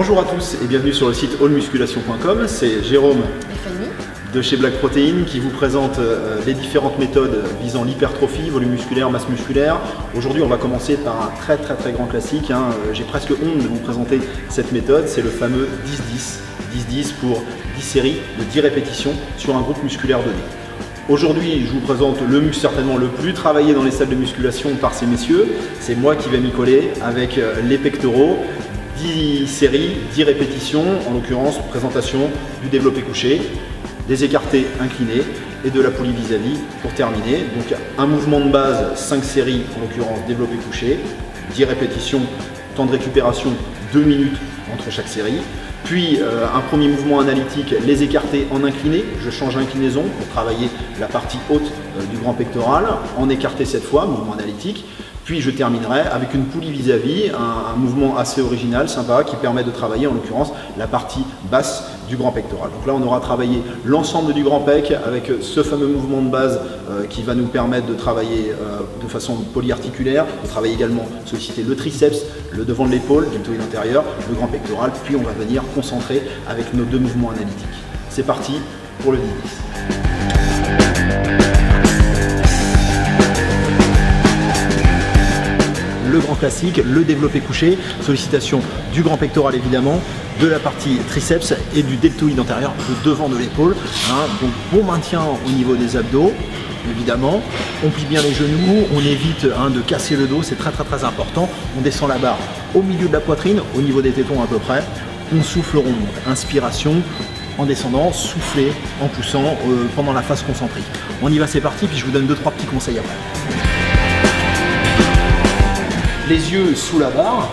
Bonjour à tous et bienvenue sur le site allmusculation.com. C'est Jérôme de chez Black Protein qui vous présente les différentes méthodes visant l'hypertrophie, volume musculaire, masse musculaire. Aujourd'hui, on va commencer par un très grand classique. J'ai presque honte de vous présenter cette méthode. C'est le fameux 10-10. 10-10 pour 10 séries de 10 répétitions sur un groupe musculaire donné. Aujourd'hui, je vous présente le muscle certainement le plus travaillé dans les salles de musculation par ces messieurs. C'est moi qui vais m'y coller avec les pectoraux. 10 séries, 10 répétitions, en l'occurrence présentation du développé couché, des écartés inclinés et de la poulie vis-à-vis pour terminer. Donc un mouvement de base, 5 séries, en l'occurrence développé couché, 10 répétitions, temps de récupération 2 minutes entre chaque série. Puis un premier mouvement analytique, les écartés en incliné. Je change l'inclinaison pour travailler la partie haute du grand pectoral, en écarté cette fois, mouvement analytique. Puis je terminerai avec une poulie vis-à-vis, un mouvement assez original, sympa, qui permet de travailler en l'occurrence la partie basse du grand pectoral. Donc là on aura travaillé l'ensemble du grand pec avec ce fameux mouvement de base qui va nous permettre de travailler de façon polyarticulaire, de travailler également, solliciter le triceps, le devant de l'épaule, le deltoïde intérieur, le grand pectoral, puis on va venir concentrer avec nos deux mouvements analytiques. C'est parti pour le 10-10. Le grand classique, le développé couché, sollicitation du grand pectoral évidemment, de la partie triceps et du deltoïde antérieur, le devant de l'épaule. Donc bon maintien au niveau des abdos, évidemment. On plie bien les genoux, on évite de casser le dos, c'est très important. On descend la barre au milieu de la poitrine, au niveau des tétons à peu près. On souffle, on monte. Inspiration, en descendant, souffler, en poussant pendant la phase concentrique. On y va, c'est parti, puis je vous donne 2-3 petits conseils après. Les yeux sous la barre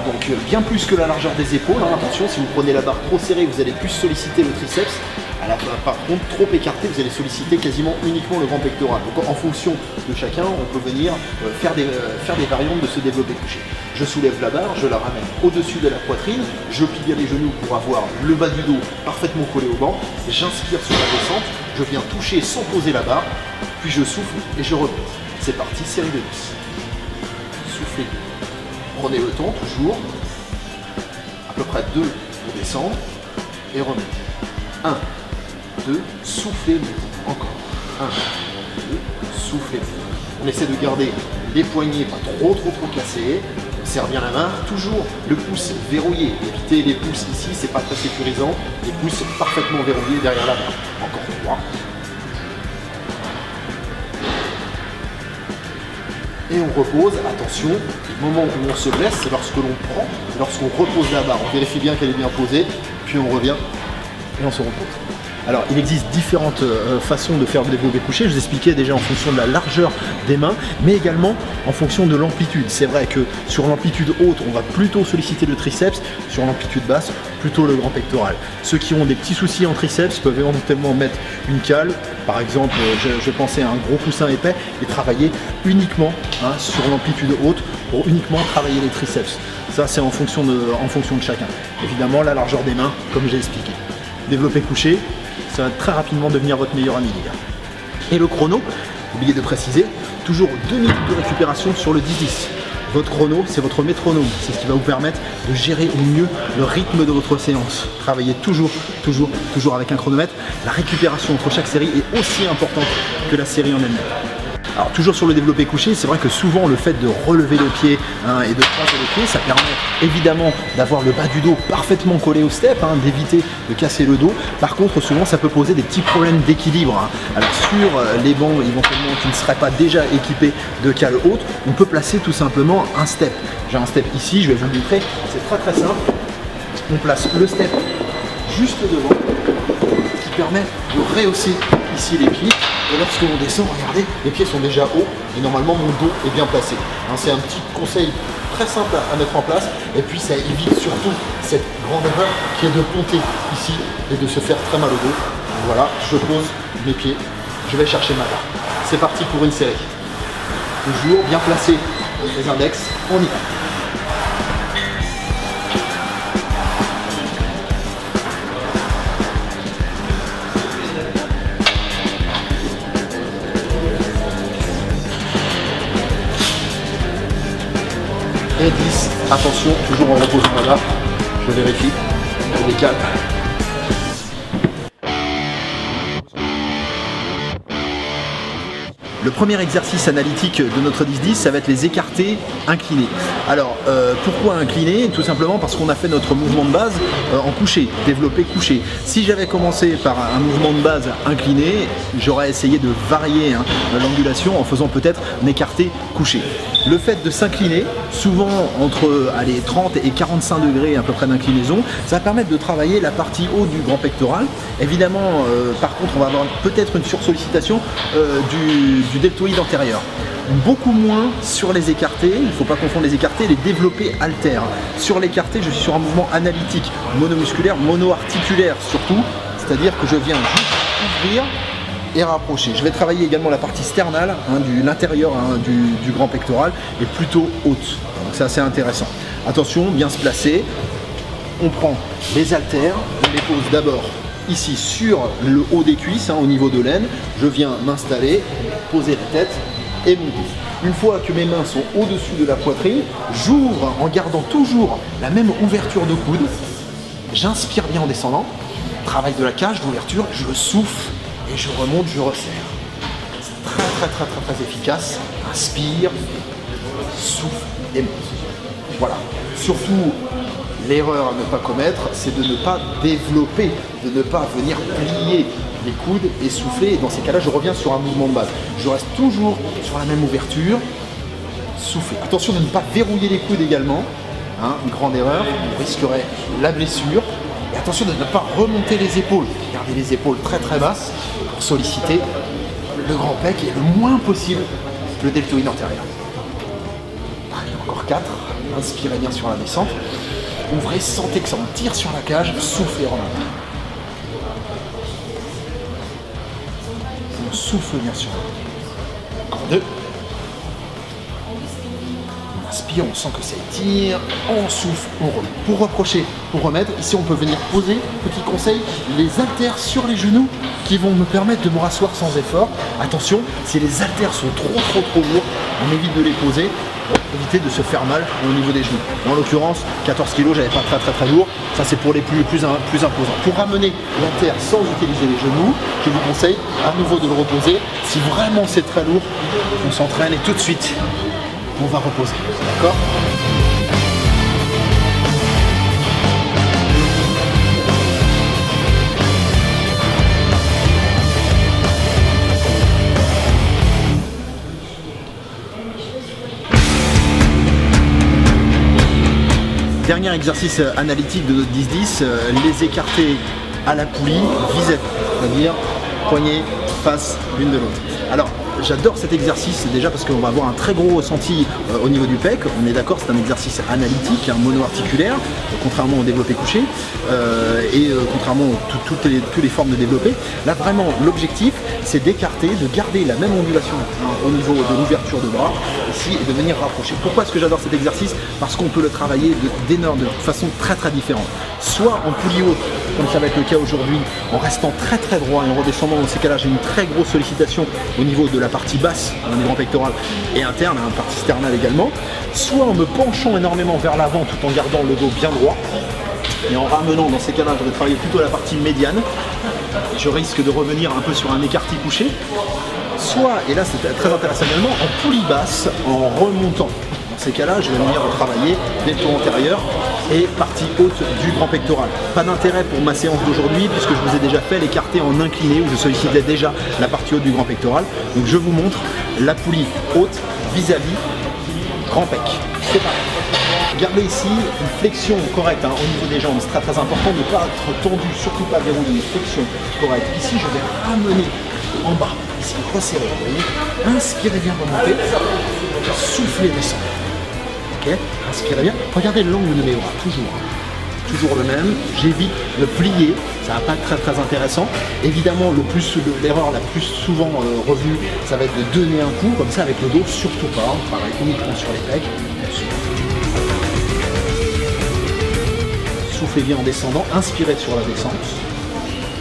donc bien plus que la largeur des épaules, attention, si vous prenez la barre trop serrée vous allez plus solliciter le triceps, par contre trop écarté vous allez solliciter quasiment uniquement le grand pectoral. Donc en fonction de chacun on peut venir faire des variantes de ce développé couché. Je soulève la barre, je la ramène au-dessus de la poitrine, je plie bien les genoux pour avoir le bas du dos parfaitement collé au banc, j'inspire sur la descente, je viens toucher sans poser la barre, puis je souffle et je remonte. C'est parti, série de 10. Soufflez. Prenez le temps, toujours. À peu près 2 pour descendre. Et remettez. 1, 2, soufflez, encore. 1, 2, soufflez. On essaie de garder les poignets pas trop cassés. On serre bien la main. Toujours le pouce verrouillé. Évitez les pouces ici, c'est pas très sécurisant. Les pouces parfaitement verrouillés derrière la barre. Encore 3. Et on repose, attention, le moment où on se blesse, c'est lorsque l'on prend, lorsqu'on repose la barre, on vérifie bien qu'elle est bien posée, puis on revient et on se repose. Alors il existe différentes façons de faire le développé couché, je vous expliquais déjà en fonction de la largeur des mains, mais également en fonction de l'amplitude. C'est vrai que sur l'amplitude haute, on va plutôt solliciter le triceps, sur l'amplitude basse, plutôt le grand pectoral. Ceux qui ont des petits soucis en triceps peuvent éventuellement mettre une cale, par exemple je pensais à un gros coussin épais, et travailler uniquement sur l'amplitude haute pour uniquement travailler les triceps. Ça c'est en fonction de chacun. Évidemment la largeur des mains, comme j'ai expliqué. Développé couché, ça va très rapidement devenir votre meilleur ami les gars. Et le chrono, oubliez de préciser, toujours 2 minutes de récupération sur le 10-10. Votre chrono, c'est votre métronome, c'est ce qui va vous permettre de gérer au mieux le rythme de votre séance. Travaillez toujours avec un chronomètre. La récupération entre chaque série est aussi importante que la série en elle-même. Alors toujours sur le développé couché, c'est vrai que souvent le fait de relever le pied et de croiser le pied, ça permet évidemment d'avoir le bas du dos parfaitement collé au step, d'éviter de casser le dos. Par contre, souvent ça peut poser des petits problèmes d'équilibre. Alors sur les bancs éventuellement qui ne seraient pas déjà équipés de cale haute, on peut placer tout simplement un step. J'ai un step ici, je vais vous le montrer, c'est très simple. On place le step juste devant, qui permet de rehausser ici les pieds. Et lorsque l'on descend, regardez, les pieds sont déjà hauts et normalement mon dos est bien placé. C'est un petit conseil très simple à mettre en place et puis ça évite surtout cette grande erreur qui est de ponter ici et de se faire très mal au dos. Donc voilà, je pose mes pieds, je vais chercher ma barre. C'est parti pour une série. Toujours bien placé les index, on y va. Et 10. Attention, toujours en reposant là-bas. Je vérifie. Je décale. Le premier exercice analytique de notre 10-10, ça va être les écartés inclinés. Alors, pourquoi inclinés? Tout simplement parce qu'on a fait notre mouvement de base en couché, développé couché. Si j'avais commencé par un mouvement de base incliné, j'aurais essayé de varier l'angulation en faisant peut-être un écarté couché. Le fait de s'incliner, souvent entre 30 et 45 degrés à peu près d'inclinaison, ça va permettre de travailler la partie haute du grand pectoral. Évidemment, par contre, on va avoir peut-être une sursollicitation du deltoïde antérieur. Beaucoup moins sur les écartés, il ne faut pas confondre les écartés et les développés haltères. Sur l'écarté, je suis sur un mouvement analytique, monomusculaire, monoarticulaire surtout, c'est-à-dire que je viens juste ouvrir et rapprocher. Je vais travailler également la partie sternale, l'intérieur du grand pectoral, est plutôt haute. Donc c'est assez intéressant. Attention, bien se placer. On prend les haltères, on les pose d'abord ici sur le haut des cuisses, au niveau de l'aine. Je viens m'installer, poser la tête et monter. Une fois que mes mains sont au-dessus de la poitrine, j'ouvre en gardant toujours la même ouverture de coude. J'inspire bien en descendant. Travail de la cage, d'ouverture, je souffle et je remonte, je resserre. C'est très efficace. Inspire, souffle et monte. Voilà. Surtout, l'erreur à ne pas commettre, c'est de ne pas développer, de ne pas venir plier les coudes et souffler. Et dans ces cas-là, je reviens sur un mouvement de base. Je reste toujours sur la même ouverture, souffler. Attention de ne pas verrouiller les coudes également. Une grande erreur, on risquerait la blessure. Et attention de ne pas remonter les épaules. Gardez les épaules très basses pour solliciter le grand pec et le moins possible le deltoïde antérieur. Allez, encore 4. Inspirez bien sur la descente. Ouvrez, sentez que ça en tire sur la cage, soufflez, remontez. On souffle bien sûr. Encore 2. On inspire, on sent que ça étire. On souffle, on remet. Pour reprocher, pour remettre, ici on peut venir poser, petit conseil, les haltères sur les genoux qui vont me permettre de me rasseoir sans effort. Attention, si les haltères sont trop lourds, on évite de les poser. Éviter de se faire mal au niveau des genoux. En l'occurrence, 14 kg, j'avais pas très lourd. Ça, c'est pour les plus imposants. Pour ramener l'haltère sans utiliser les genoux, je vous conseille à nouveau de le reposer. Si vraiment c'est très lourd, on s'entraîne et tout de suite, on va reposer. D'accord ? Dernier exercice analytique de notre 10-10, les écartés à la poulie vis-à-vis, c'est-à-dire poignets face l'une de l'autre. Alors, j'adore cet exercice déjà parce qu'on va avoir un très gros ressenti au niveau du pec. On est d'accord, c'est un exercice analytique, mono-articulaire, contrairement au développé couché et contrairement à toutes les formes de développé. Là, vraiment, l'objectif, c'est d'écarter, de garder la même ondulation au niveau de l'ouverture de bras ici et de venir rapprocher. Pourquoi est-ce que j'adore cet exercice? Parce qu'on peut le travailler de façon très différente. Soit en poulie haute, comme ça va être le cas aujourd'hui, en restant très droit et en redescendant. Dans ces cas-là, j'ai une très grosse sollicitation au niveau de la partie basse du grand pectoral et interne, la partie sternale également. Soit en me penchant énormément vers l'avant tout en gardant le dos bien droit. Et en ramenant, dans ces cas-là, je vais travailler plutôt la partie médiane. Je risque de revenir un peu sur un écarté couché. Soit, et là c'est très intéressant également, en poulie basse, en remontant. Dans ces cas-là, je vais venir travailler delto antérieur et partie haute du grand pectoral. Pas d'intérêt pour ma séance d'aujourd'hui puisque je vous ai déjà fait l'écarté en incliné où je sollicitais déjà la partie haute du grand pectoral. Donc je vous montre la poulie haute vis-à-vis grand pec. C'est pareil. Gardez ici une flexion correcte au niveau des jambes, c'est très important de ne pas être tendu, surtout pas verrouillé, une flexion correcte. Ici je vais ramener en bas, ici resserrer, vous voyez. Inspirez bien, remontez, soufflez, descendez. Ok, inspirez bien, regardez l'angle de mes bras, toujours le même. J'évite de plier, ça va pas être très intéressant. Évidemment, l'erreur la plus souvent revue, ça va être de donner un coup, comme ça avec le dos, surtout pas, on travaille uniquement sur les pecs. Soufflez bien en descendant, inspirez sur la descente.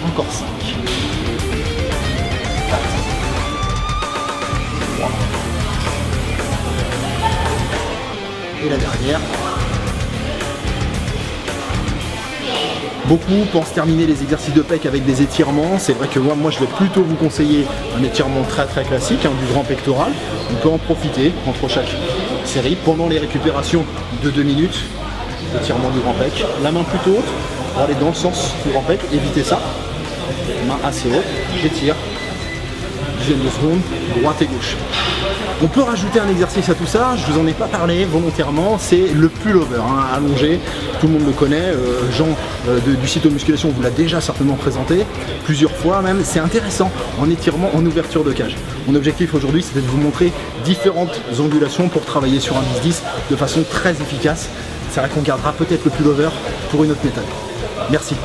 Encore 5. 4. 3. Et la dernière. Beaucoup pensent terminer les exercices de pec avec des étirements. C'est vrai que moi je vais plutôt vous conseiller un étirement très classique, du grand pectoral. On peut en profiter entre chaque série pendant les récupérations de 2 minutes. Étirement du grand pec. La main plutôt haute pour aller dans le sens du grand pec. Évitez ça. Main assez haute. J'étire. Dizaine de secondes, droite et gauche. On peut rajouter un exercice à tout ça, je vous en ai pas parlé volontairement, c'est le pullover, allongé, tout le monde le connaît, Jean du site Musculation vous l'a déjà certainement présenté, plusieurs fois même, c'est intéressant en étirement, en ouverture de cage. Mon objectif aujourd'hui c'était de vous montrer différentes angulations pour travailler sur un 10-10 de façon très efficace. C'est vrai qu'on gardera peut-être le pullover pour une autre méthode. Merci.